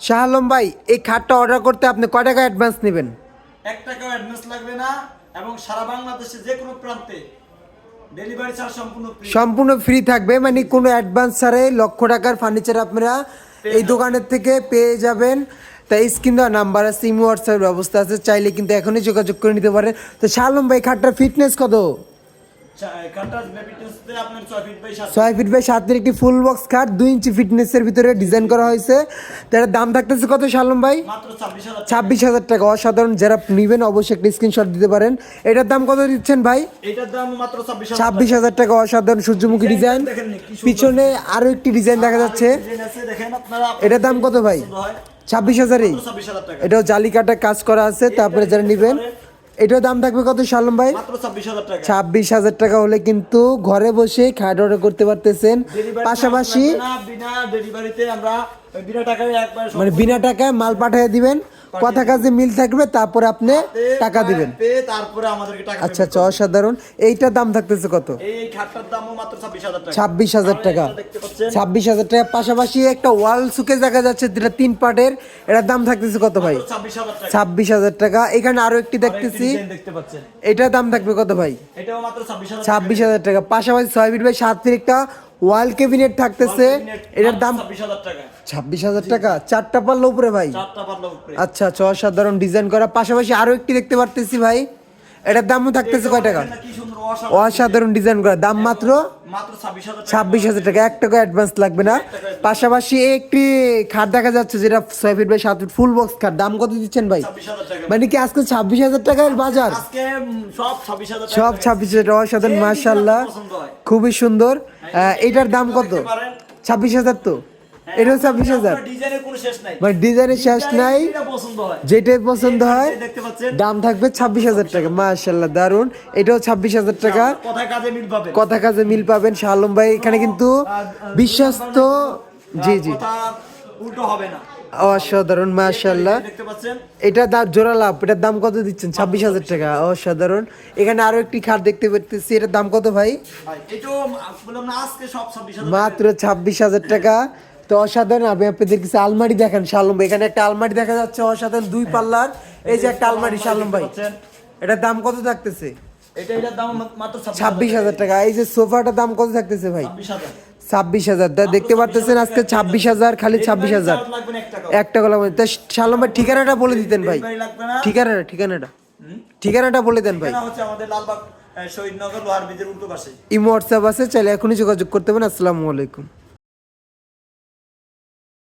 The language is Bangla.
শাহ আলম ভাই, এই খাটটা অর্ডার করতে আপনি কয় টাকা অ্যাডভান্স নেবেন? 1 টাকাও অ্যাডভান্স লাগবে না এবং সারা বাংলাদেশে যে কোনো প্রান্তে ডেলিভারি চার্জ সম্পূর্ণ ফ্রি থাকবে, মানে কোনো অ্যাডভান্স ছাড়াই লক্ষ টাকার ফার্নিচার আপনারা এই দোকানের থেকে পেয়ে যাবেন। তাই স্ক্রিন দেওয়া নাম্বার আছে, ইমো হোয়াটসঅ্যাপের ব্যবস্থা আছে, চাইলে কিন্তু এখনই যোগাযোগ করে নিতে পারেন। তো শাহ আলম ভাই, খাটটার ফিটনেস কত? 6 ফিট বাই 7 একটি ফুল বক্স খাট, 2 ইঞ্চি ফিটনেসের ভিতরে ডিজাইন করা হয়েছে। তার দাম থাকতেছে কত শাহ আলম ভাই? মাত্র 26,000 টাকা। অসাধারণ, যারা নেবেন অবশ্যই একটা স্ক্রিনশট দিতে পারেন। এটার দাম কত দিচ্ছেন ভাই? এটার দাম মাত্র 26,000 টাকা। অসাধারণ সূর্যমুখী ডিজাইন, পিছনে আরো একটি ডিজাইন দেখা যাচ্ছে। এটার দাম কত ভাই? 26,000-এই। এটাও জালি কাটা কাজ করা আছে। তারপরে যারা নেবেন, এটার দাম থাকবে কত শাহ আলম ভাই? মাত্র 26,000 টাকা। 26,000 টাকা হলে কিন্তু ঘরে বসে খাট অর্ডার করতে পারতেছেন। পাশাপাশি বিনা ডেলিভারিতে আমরা বিনা টাকায় একবার মানে বিনা টাকায় মাল পাঠিয়ে দিবেন, কথা কাজে মিল থাকবে, তারপরে আপনি টাকা দিবেন। তারপরে আমাদেরকে টাকা। আচ্ছা আচ্ছা, অসাধারণ। এইটার দাম থাকতেছে কত? এই খাটটার দামও মাত্র 26,000 টাকা। 26,000 টাকা। দেখতে পাচ্ছেন 26,000 টাকা। পাশাপাশি একটা ওয়াল সুকেস দেখা যাচ্ছে, যেটা 3 পার্টের। এটার দাম থাকতেছে কত ভাই? 26,000 টাকা। 26,000 টাকা। এখানে আরো একটি দেখতেছি, দেখতে পাচ্ছেন। এটার দাম থাকবে কত ভাই? এটাও মাত্র 26,000 টাকা। 26,000 টাকা। পাশাপাশি 6 ফিট বাই 7 ফিট একটা ওয়াল ক্যাবিনেট থাকতেছে, এটার দাম 26,000 টাকা। 26,000 টাকা। 4টা পাল্লা উপরে ভাই? 4টা পাল্লা উপরে। আচ্ছা আচ্ছা, অসাধারণ ডিজাইন করা। পাশাপাশি আরো একটি দেখতে পারতেছি ভাই, এটার দামও থাকতেছে কয় টাকা? কি সুন্দর অসাধারণ ডিজাইন করা। দাম মাত্র 26,000 টাকা। 1 টাকা অ্যাডভান্স লাগবে না। পাশাপাশি একটি খাট দেখা যাচ্ছে, যেটা 6 feet by 7 feet full box খাট। দাম কত দিচ্ছেন ভাই? 26,000 টাকা। মানে কি আজকে 26,000 টাকার বাজার? আজকে সব 26,000 টাকা। সব 26,000 টাকা। অসাধারণ, মাশাআল্লাহ, খুবই সুন্দর। এটার দাম কত? 26,000 তো? এটাও 26,000। ডিজাইনের কোনো শেষ নাই, মানে ডিজাইনের শেষ নাই, যেটাই পছন্দ হয় দাম থাকবে 26,000 টাকা। মাশাআল্লাহ, দারুন। এটাও 26,000 টাকা। কথা কাজে মিল পাবেন। শাহ আলম ভাই এখানে কিন্তু বিশ্বস্ত। জি জি, উল্টো হবে না। অসাধারণ, মাশাআল্লাহ। এটা দাম জোড়া লাভ। এটার দাম কত দিচ্ছেন? 26,000 টাকা। অসাধারণ। এখানে আরো একটি খাট দেখতে পাচ্ছি, এটার দাম কত ভাই? মাত্র 26,000 টাকা। তো অসাধারণ। আমি আপনাদের কিছু আলমারি দেখেন শাহ আলম ভাই। এখানে একটা আলমারি দেখা যাচ্ছে, অসাধারণ, 2 পাল্লার। এই যে একটা আলমারি শাহ আলম ভাই, এটার দাম কত থাকতেছে? এটার দাম মাত্র 26,000 টাকা। এই যে সোফাটার দাম কত থাকতেছে ভাই? 26,000। দেখতে পারতেছেন আজকে 26,000, খালি 26,000। 1 টাকা লাগবে। তা শাহ আলম ভাই, ঠিকানাটা বলে দিতেন ভাই। ঠিকানাটা বলে দেন ভাই। আমাদের লালবাগ শহীদনগর লোহার ব্রিজের উল্টো পাশে। ইমো হোয়াটসঅ্যাপ আছে, চাইলে এখনই যোগাযোগ করতে পারেন। আসসালামু আলাইকুম।